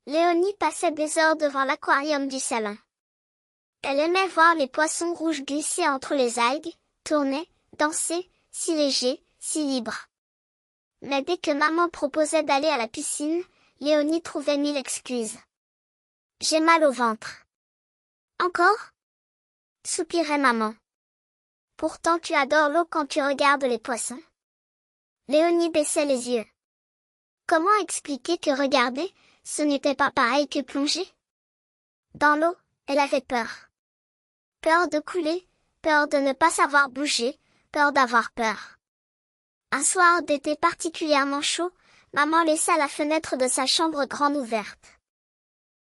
Léonie passait des heures devant l'aquarium du salon. Elle aimait voir les poissons rouges glisser entre les algues, tourner, danser, si légers, si libres. Mais dès que maman proposait d'aller à la piscine, Léonie trouvait mille excuses. « J'ai mal au ventre. »« Encore ?» soupirait maman. « Pourtant tu adores l'eau quand tu regardes les poissons. » Léonie baissait les yeux. Comment expliquer que regarder, ce n'était pas pareil que plonger? Dans l'eau, elle avait peur. Peur de couler, peur de ne pas savoir bouger, peur d'avoir peur. Un soir d'été particulièrement chaud, maman laissa la fenêtre de sa chambre grande ouverte.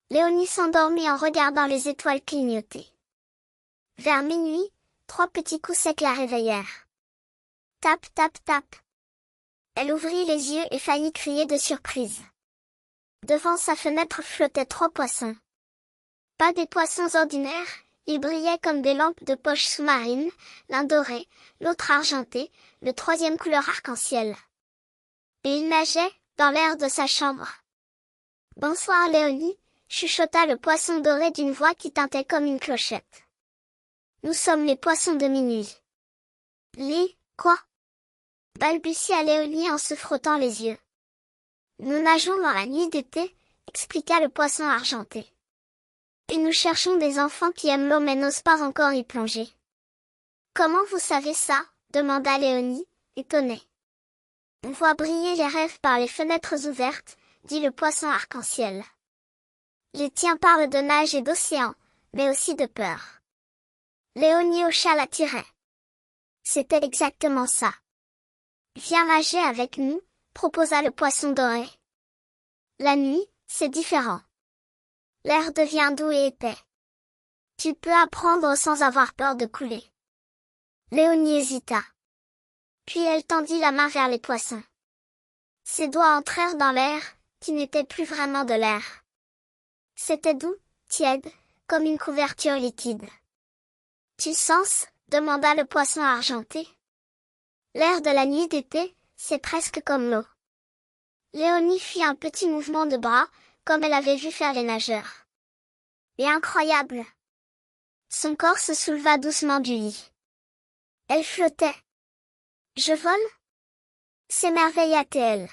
Léonie s'endormit en regardant les étoiles clignoter. Vers minuit, 3 petits coups secs la réveillèrent. Tap, tap, tap. Elle ouvrit les yeux et faillit crier de surprise. Devant sa fenêtre flottaient 3 poissons. Pas des poissons ordinaires, ils brillaient comme des lampes de poche sous-marine, l'un doré, l'autre argenté, le troisième couleur arc-en-ciel. Et ils nageaient, dans l'air de sa chambre. « Bonsoir Léonie », chuchota le poisson doré d'une voix qui tintait comme une clochette. « Nous sommes les poissons de minuit. »« Les, quoi ?» balbutia Léonie en se frottant les yeux. « Nous nageons dans la nuit d'été », expliqua le poisson argenté. « Et nous cherchons des enfants qui aiment l'eau mais n'osent pas encore y plonger. »« Comment vous savez ça ?» demanda Léonie, étonnée. « On voit briller les rêves par les fenêtres ouvertes », dit le poisson arc-en-ciel. « Les tiens parlent de nage et d'océan, mais aussi de peur. » Léonie hocha la tiraie. C'était exactement ça. « Viens nager avec nous », proposa le poisson doré. La nuit, c'est différent. L'air devient doux et épais. Tu peux apprendre sans avoir peur de couler. Léonie hésita. Puis elle tendit la main vers les poissons. Ses doigts entrèrent dans l'air, qui n'était plus vraiment de l'air. C'était doux, tiède, comme une couverture liquide. Tu sens ? demanda le poisson argenté. L'air de la nuit d'été, c'est presque comme l'eau. Léonie fit un petit mouvement de bras, comme elle avait vu faire les nageurs. Et incroyable! Son corps se souleva doucement du lit. Elle flottait. Je vole? S'émerveilla-t-elle.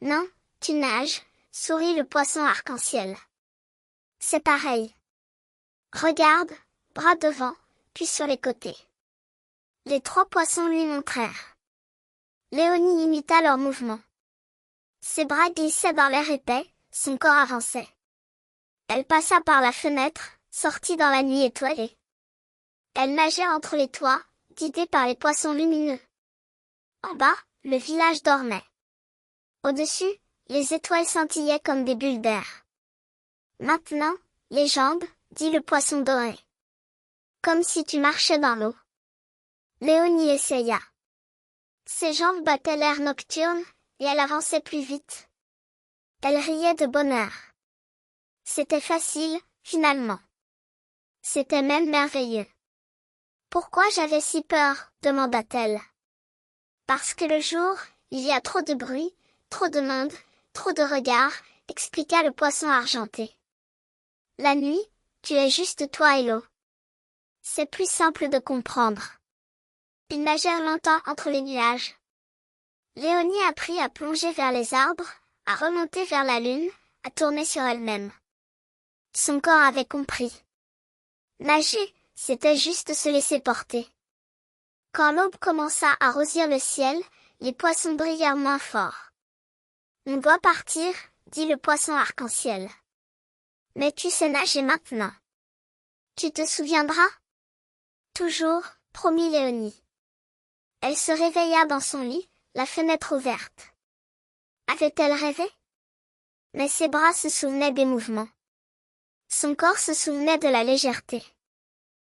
Non, tu nages, sourit le poisson arc-en-ciel. C'est pareil. Regarde, bras devant, puis sur les côtés. Les 3 poissons lui montrèrent. Léonie imita leurs mouvements. Ses bras glissaient dans l'air épais, son corps avançait. Elle passa par la fenêtre, sortit dans la nuit étoilée. Elle nageait entre les toits, guidée par les poissons lumineux. En bas, le village dormait. Au-dessus, les étoiles scintillaient comme des bulles d'air. Maintenant, les jambes, dit le poisson doré. Comme si tu marchais dans l'eau. Léonie essaya. Ses jambes battaient l'air nocturne, et elle avançait plus vite. Elle riait de bonheur. C'était facile, finalement. C'était même merveilleux. Pourquoi j'avais si peur, demanda-t-elle. Parce que le jour, il y a trop de bruit, trop de monde, trop de regards, expliqua le poisson argenté. La nuit, tu es juste toi et l'eau. C'est plus simple de comprendre. Ils nagèrent longtemps entre les nuages. Léonie apprit à plonger vers les arbres, à remonter vers la lune, à tourner sur elle-même. Son corps avait compris. Nager, c'était juste se laisser porter. Quand l'aube commença à rosir le ciel, les poissons brillèrent moins fort. On doit partir, dit le poisson arc-en-ciel. Mais tu sais nager maintenant. Tu te souviendras? Toujours, promit Léonie. Elle se réveilla dans son lit, la fenêtre ouverte. Avait-elle rêvé? Mais ses bras se souvenaient des mouvements. Son corps se souvenait de la légèreté.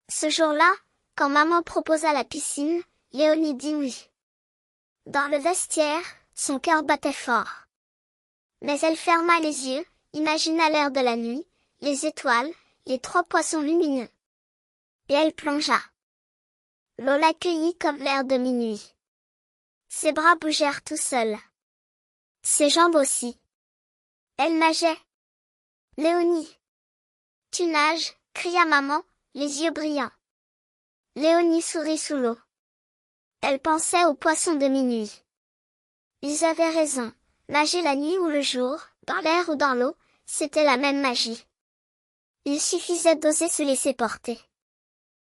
Ce jour-là, quand maman proposa la piscine, Léonie dit oui. Dans le vestiaire, son cœur battait fort. Mais elle ferma les yeux, imagina l'air de la nuit, les étoiles, les 3 poissons lumineux. Et elle plongea. L'eau l'accueillit comme l'air de minuit. Ses bras bougèrent tout seuls. Ses jambes aussi. Elle nageait. Léonie. Tu nages, cria maman, les yeux brillants. Léonie sourit sous l'eau. Elle pensait aux poissons de minuit. Ils avaient raison, nager la nuit ou le jour, dans l'air ou dans l'eau, c'était la même magie. Il suffisait d'oser se laisser porter.